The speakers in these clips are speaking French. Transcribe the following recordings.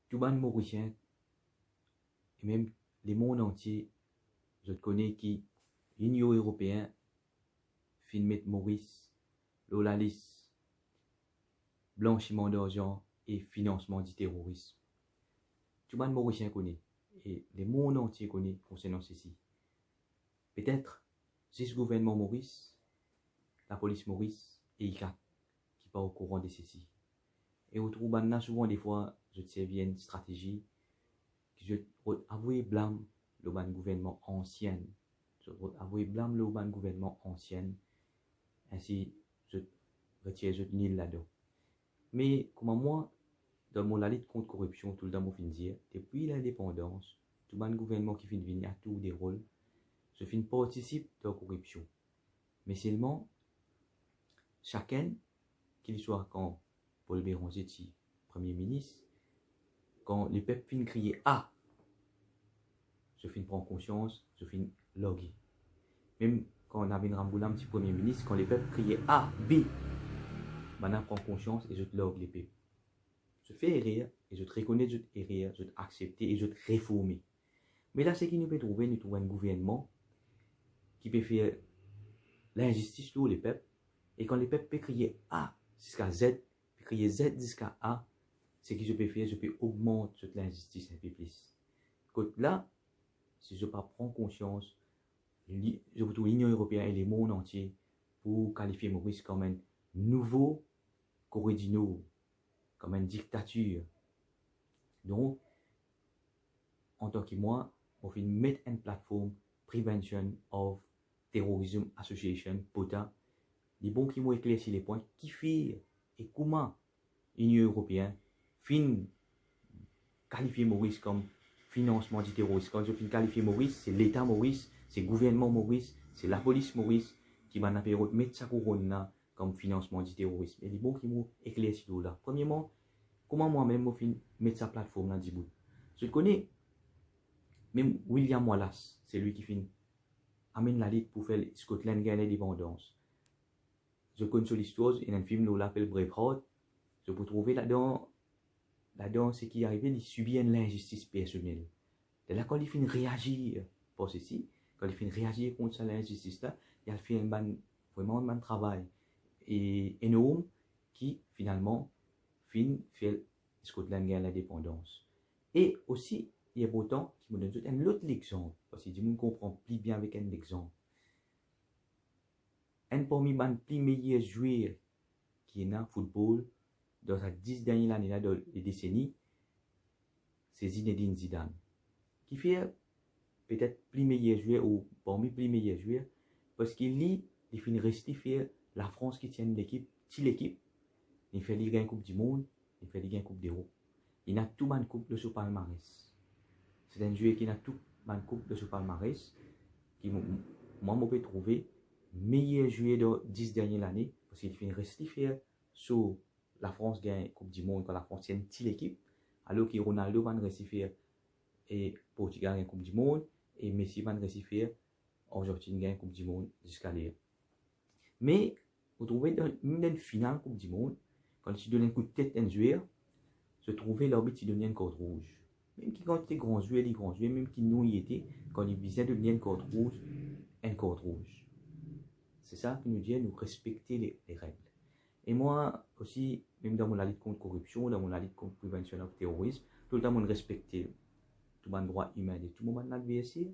tout le monde mauricien, et même les mondes entiers, je te connais qui, l'Union européenne, fin mettre Maurice, l'Olalis, blanchiment d'argent et financement du terrorisme. Tout le monde mauricien connaît, et les mondes entiers connaissent concernant ceci. Peut-être, c'est ce gouvernement Maurice, la police Maurice et ICAC qui pas au courant de ceci. Et au trouve souvent des fois, je te servis une stratégie que je avouer blâme le gouvernement ancien. Je avouer blâme le gouvernement ancien. Ainsi, je retire je nil là-dedans. Mais comment moi, dans mon lutte contre corruption, tout le temps, je dire, depuis l'indépendance, tout le gouvernement qui finit venir à tous des rôles, je finis participe de la corruption. Mais seulement, chacun, qu'il soit quand Paul Béranger, Premier ministre, quand les peuples finissent crier A, je finis prendre conscience, je finis loguer. Même quand on avait Ramboulam, petit Premier ministre, quand les peuples criaient A, B, je prends conscience et je te logue les peuples. Je fais rire et je te reconnais, je te rire, je te accepter et je te réformer. Mais là, c'est qu'il nous peut trouver, nous trouvons un gouvernement qui peut faire l'injustice pour les peuples. Et quand les peuples peuvent crier A jusqu'à Z, peuvent crier Z jusqu'à A, ce que je peux faire, je peux augmenter l'injustice un peu plus. Côté là, si je ne prends pas conscience, je retrouve l'Union européenne et le monde entier pour qualifier Maurice comme un nouveau Corée du Nord, comme une dictature. Donc, en tant que moi, on fait mettre une plateforme Prevention of Terrorism Association, POTA, les bons qui m'ont éclairci les points qui fait et comment l'Union européenne fin qualifier Maurice comme financement du terrorisme. Quand je fin qualifier Maurice, c'est l'État Maurice, c'est le gouvernement Maurice, c'est la police Maurice qui m'a mettre sa couronne là comme financement du terrorisme. Et les bons qui m'ont éclairci là. Premièrement, comment moi-même je fin mettre sa plateforme là du bout. Je connais même William Wallace, c'est lui qui fin amène la lutte pour faire Scotland gagner l'indépendance. Je connais sur l'histoire, il y a un film où on l'appelle Braveheart. Je peux trouver là-dedans, ce qui est arrivé, il subit une injustice personnelle. Et là, quand il finit réagir pour ceci, quand il finit réagir contre cette injustice-là, il a fait vraiment un bon travail. Et énorme qui, finalement, finit faire Scotland gagner l'indépendance. Et aussi, il y a pourtant qui me donne un autre exemple, parce que je me comprends plus bien avec un exemple. Un parmi les plus meilleurs joueurs qui est dans le football dans les 10 dernières années, dans les décennies, c'est Zinedine Zidane. Qui fait peut-être plus meilleur joueur ou parmi les plus meilleurs joueurs parce qu'il finit rester faire la France qui tient l'équipe, si l'équipe, il fait Ligue 1 Coupe du Monde, il fait Ligue 1 Coupe d'Europe. Il a tout le coupe de ce palmarès. C'est un joueur qui a tout le coupe de ce palmarès qui moi je peux trouver meilleur joueur de 10 dernières années parce qu'il finit rester faire sur la France gagne Coupe du Monde quand la France tient une petite équipe alors que Ronaldo va rester faire et Portugal gagne Coupe du Monde et Messi va rester faire Argentine gagne Coupe du Monde jusqu'à l'air. Mais vous trouvez dans une finale Coupe du Monde quand tu donnes un coup de tête à un joueur, se trouvait l'arbitre qui donnait une corde rouge. Même qui quand il était grand joueur, les grands joueurs, même qui nous y était, quand il visait de donner une corde rouge. C'est ça qui nous dit nous respecter les règles. Et moi aussi, même dans mon lutte contre corruption, dans mon lutte contre prévention du terrorisme, tout le temps, je respecte tout mon droit humain et tout mon adversaire.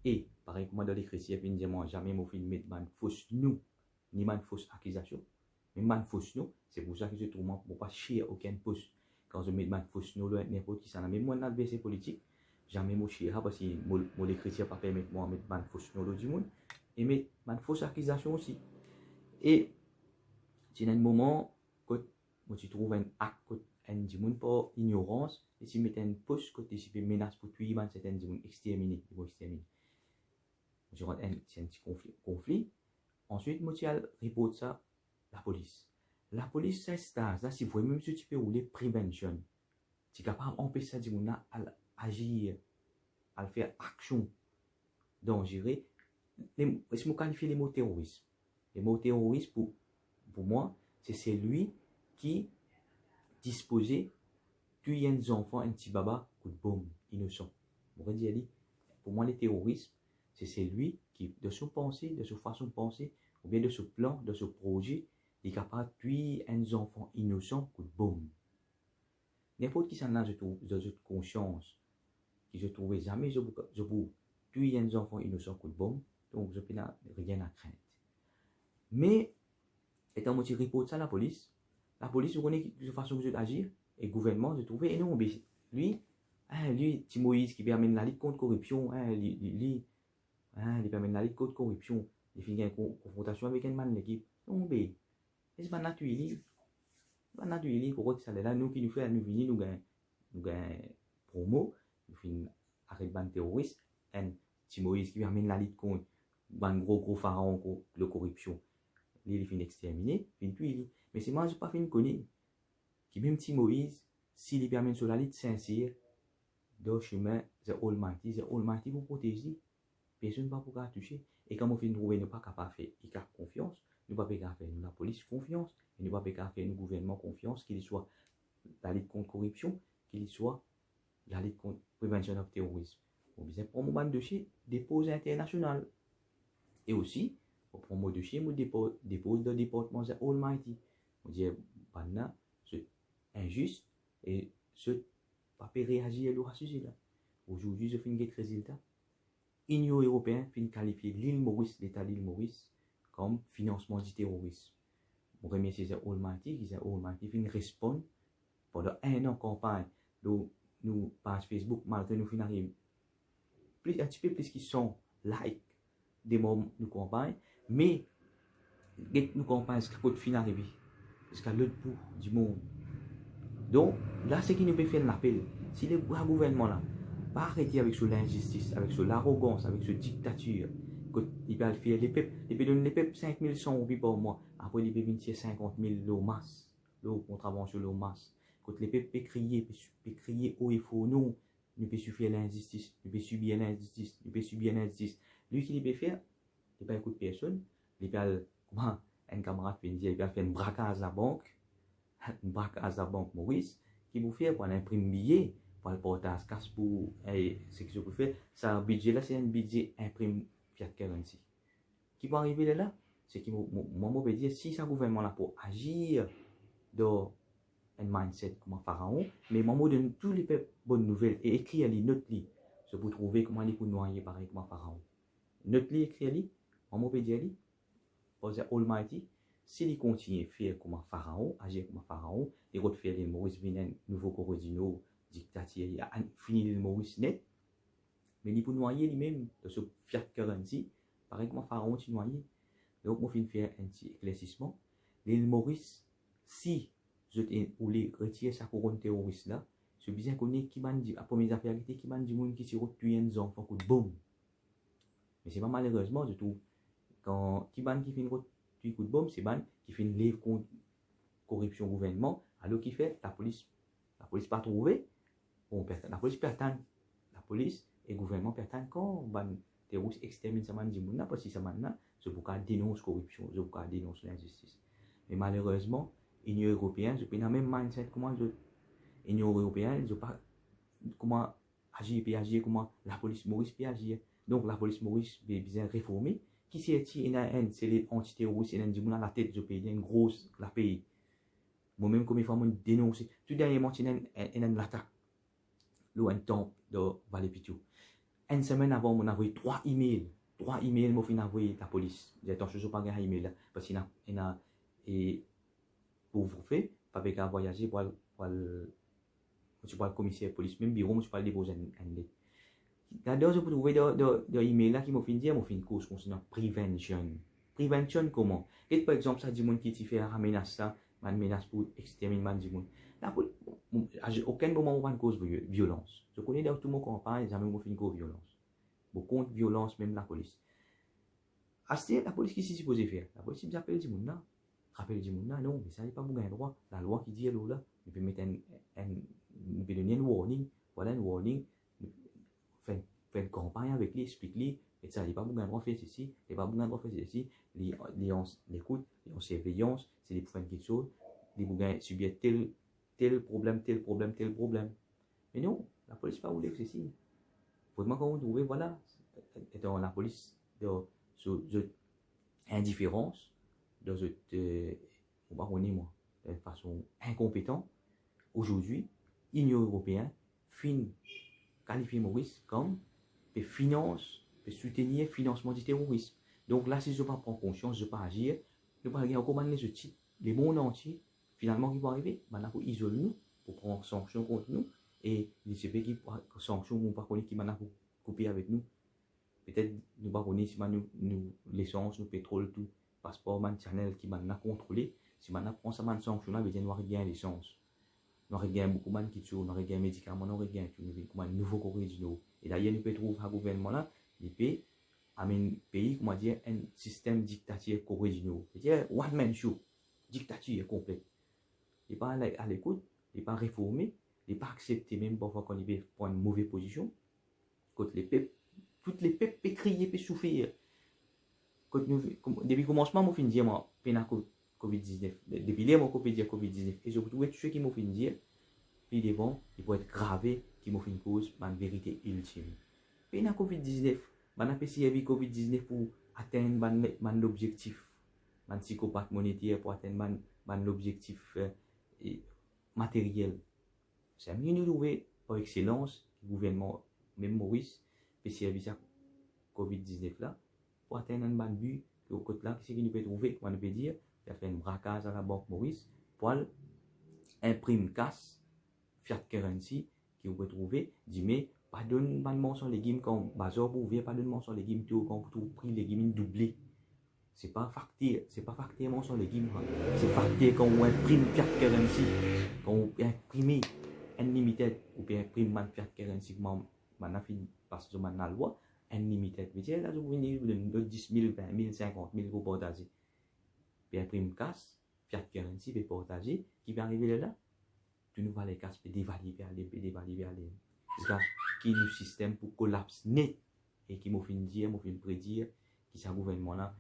Et pareil que moi dans l'écriture, je dis moi jamais je filme mettre man fausse nous, ni man fausse accusation. Mais man fausse nous, c'est pour ça que je trouve moi pour pas chier aucun poste. Quand je mets man fausse nous, n'importe qui ça, même mon adversaire politique, jamais je chier parce que mon écriture pas permettre moi mettre man fausse nous du monde et mettre man fausse accusation aussi. Et c'est un moment quand tu trouves un acte un monde par ignorance et si mettre un poste côté si menace pour tuer man c'est un monde exterminer, il faut exterminer. C'est un petit conflit. Ensuite, moi, tu report ça la police. La police, c'est stage. Là, si vous voyez, même si tu peux rouler prévention, tu es capable d'empêcher ça à agir, à faire action dangereuse. Si je qualifie les mots terrorisme. Les mots terrorisme, pour moi, c'est celui qui disposait tuer un enfant, un petit baba, coup de bombe, innocent. Pour moi, le terrorisme, c'est celui qui, de son pensée, de sa façon de penser, ou bien de ce plan, de ce projet, est capable de tuer un enfant innocent, coup de bombe. N'importe qui s'en a de cette conscience, qui se trouvait jamais, je peux tuer un enfant innocent, coup de bombe, donc je n'ai rien à craindre. Mais, étant moi, je reporte ça à la police, vous connaissez de façon que je agir, et le gouvernement, je trouvais, et non, mais lui, petit Moïse qui permet la lutte contre la corruption, il permet la lutte contre la corruption, il finit une confrontation avec un man de l'équipe. Non, mais c'est pas naturel. C'est pas naturel, pourquoi ça là, nous qui nous fait, nous venir, nous gagnons promo, nous finissons arrêt de terroriste, un petit Moïse qui permet la lutte contre un gros pharaon de corruption. Il finit exterminé, il finit tuer. Mais c'est moi, je n'ai pas fini de connaître. Qui même petit Moïse, s'il permet sur la lutte sincère, dans le chemin, c'est Almighty pour protéger. Personne ne va pouvoir toucher. Et quand on fait trouver, nous pas capable de faire, il a confiance, nous pas capable de faire la police confiance, et nous pas capable de faire le gouvernement confiance, qu'il soit la lutte contre la corruption, qu'il soit la lutte contre la prévention du terrorisme. On besoin pour mon dossier dépose international. Et aussi, pour mon dossier, on dépose dans le département de Almighty. On dit, c'est injuste et ce pas réagir à ce sujet-là. Aujourd'hui, je finis le résultat. L'Union européenne finit qualifier l'île Maurice, l'État de l'île Maurice, comme financement du terrorisme. On remercie les Almighty, qui finit répondre pendant un an campagne. Nous, page Facebook, malgré nous finissons un petit peu plus qui sont like des moments nous campagne, mais nous campagne jusqu'à côté fin arrivé, jusqu'à l'autre bout du monde. Donc, là, c'est qui nous peut faire l'appel. Si le gouvernement là, pas arrêter avec l'injustice, avec l'arrogance, avec cette dictature, il va faire les peuples 5100 roupies par mois, après il peut venir 50 000 l'eau masse, l'eau contravention l'eau masse. Quand les peuples peuvent crier haut et fort, non, nous peut suffire l'injustice, nous peut subir l'injustice, nous peut subir l'injustice. Lui qui peut faire, il ne peut écouter personne, il peut, comment un camarade peut dire, il peut faire un braquage à la banque, Maurice, qui vous fait pour imprimer billet, pour le porter à casse pour, ce que je peux faire, ça, budget là, c'est un budget imprime fiat currency. Qui va arriver là, c'est que moi, je peux dire, si ça gouvernement là pour agir dans un mindset comme un pharaon, mais moi, je donne tous les bonnes nouvelles et écrire les notes, je peux trouver comment il peut noyer pareil comme un pharaon. Note li, écrire li, moi, je peux dire, pour dire Almighty, s'il continue à faire comme un pharaon, agir comme un pharaon, et refaire les Maurice Vinen, nouveau Corodino, dictateur, il a fini le Maurice net, mais il peut noyer lui-même de ce fiat currency, pareil comme un pharaon, tu noyer. Donc, moi, je faire un petit éclaircissement. L'île Maurice, si je voulais retirer sa couronne terroriste là, je bien connaître qui m'a dit, à première affaire, qui m'a dit, qui s'est retenu un enfant, coup de bombe. Mais c'est pas malheureusement, je trouve, quand qui fait une coup de bombe, c'est ban qui fait une livre contre corruption gouvernement, alors qui fait la police pas trouvé, la police perdant, la police et le gouvernement perdant quand ban terroriste extermine ça man dit moun parce que ça man je peux dénoncer corruption, je peux dénoncer l'injustice. Mais malheureusement, l'Union européenne, je peux dans même mindset comment l'Union européenne, je pas comment agir comment la police Maurice peut agir. Donc la police Maurice peut bien réformer. Qui c'est les antiterroristes, et dit la tête du pays, une grosse la pays. Moi-même, comme il faut dénoncer. Tout dernièrement, il y a une attaque. Un temple de Vallée-Pitou. Une semaine avant, on a envoyé 3 emails. 3 emails, moi, j'ai envoyé la police. J'ai dit, attention, je ne vais pas envoyer un email. Parce qu'il y a pour vous faire, pas qu'à voyager pour le commissaire de police. Même bureau, je ne vais pas le déposer un lettre. Là-dedans, je peux trouver des emails là qui m'ont fait dire, m'ont fait une course concernant prevention. Prevention comment? Et par exemple, ça dit mon qui fait une menace là, une menace pour exterminer man dit mon. Là, aucun moment on va cause violence. Je connais dans tout mon campagne, jamais on fait une cause violence. Beaucoup contre violence même la police. La police qui s'est supposée faire? La police nous appelle dit mon là. Rappelle dit mon là, non, mais ça n'est pas bon un droit. La loi qui dit là, il peut mettre il peut donner un warning. Voilà un warning. Faire une campagne avec lui, explique-lui, et ça, il n'est pas bon droit de faire ceci, il n'est pas bon droit de faire ceci, l'écoute, les surveillance, c'est des pour faire quelque chose, les bougains subir tel tel problème, tel problème, tel problème. Mais non, la police pas voulu ceci. Vraiment, quand on trouve, voilà, dans la police, dans cette indifférence, dans cette, on va moi, de façon incompétente, aujourd'hui, l'Union européenne qualifie Maurice comme des finances, de soutenir le financement du terrorisme. Donc là, si je ne prends pas conscience, je ne vais pas agir, je ne vais pas regarder comment les mondes entiers, finalement, qui vont arriver, maintenant, pour isoler nous, pour prendre sanction contre nous, et les CP qui sanctions, ou pas qui maintenant pour couper avec nous. Peut-être nous ne connaissons pas l'essence, le pétrole, tout, passeport, man, channel qui maintenant contrôlé. Si maintenant prend ça, man, sanction, là, veut dire nous avons l'essence. Nous avons beaucoup de qui tuent, nous avons des médicaments, nous avons un nouveau Corée du Nord. Et d'ailleurs, nous pouvons trouver un gouvernement là, il peut amener un pays, comment dire, un système dictatorial Corée du Nord. C'est-à-dire, one man show, dictature complète. Il n'est pas à l'écoute, il n'est pas réformé, il n'est pas accepté, même parfois quand il prend une mauvaise position. Quand les peuples, toutes les peuples peuvent crier, peuvent souffrir. Depuis le commencement, je finis moi, Covid-19. Depuis là, je peux dire Covid-19. Et je trouve que ceux qui m'ont fait dire, puis devant, ils vont être gravés, qui m'ont fait une cause, ma vérité ultime. Puis dans Covid-19, je peux essayer Covid-19 pour atteindre mon objectif, mon psychopathe monétaire, pour atteindre mon objectif matériel. C'est mieux nous trouver par excellence, le gouvernement, même Maurice, peut servir Covid-19 là, pour atteindre un bon but, au côté là, qu'est-ce qu'il nous peut trouver, on peut dire, il a fait un braquage à la banque Maurice, pour imprimer casse, fiat currency, qui vous pouvez trouver, dit mais, pas de mention légumes quand bazar pour ouvrir, pas de mention légumes tout, quand vous prix légumes doublé. C'est pas facté mention légumes, c'est facté quand on imprime fiat currency, quand on imprime unlimited, ou bien imprime fiat currency, maintenant fini parce que maintenant la loi, unlimited. Mais là, vous venez de 10 000, 20 000, 50 000 pour partager. Puis imprime casse, fiat currency, pour partager, qui va arriver là, tu nous vas les casses, puis dévaluer, aller. C'est qui est le système pour collapse net, et qui m'a fait dire, m'a fait prédire, qui c'est un gouvernement là.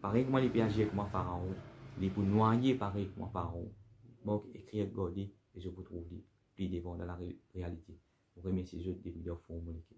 Pareil comment les pays agir comme un pharaon, les pour noyer pareil comme un pharaon. Donc, écrire, regarder, et je vous trouve, puis devant dans la réalité. Vous remerciez les autres des vidéos pour mon équipe.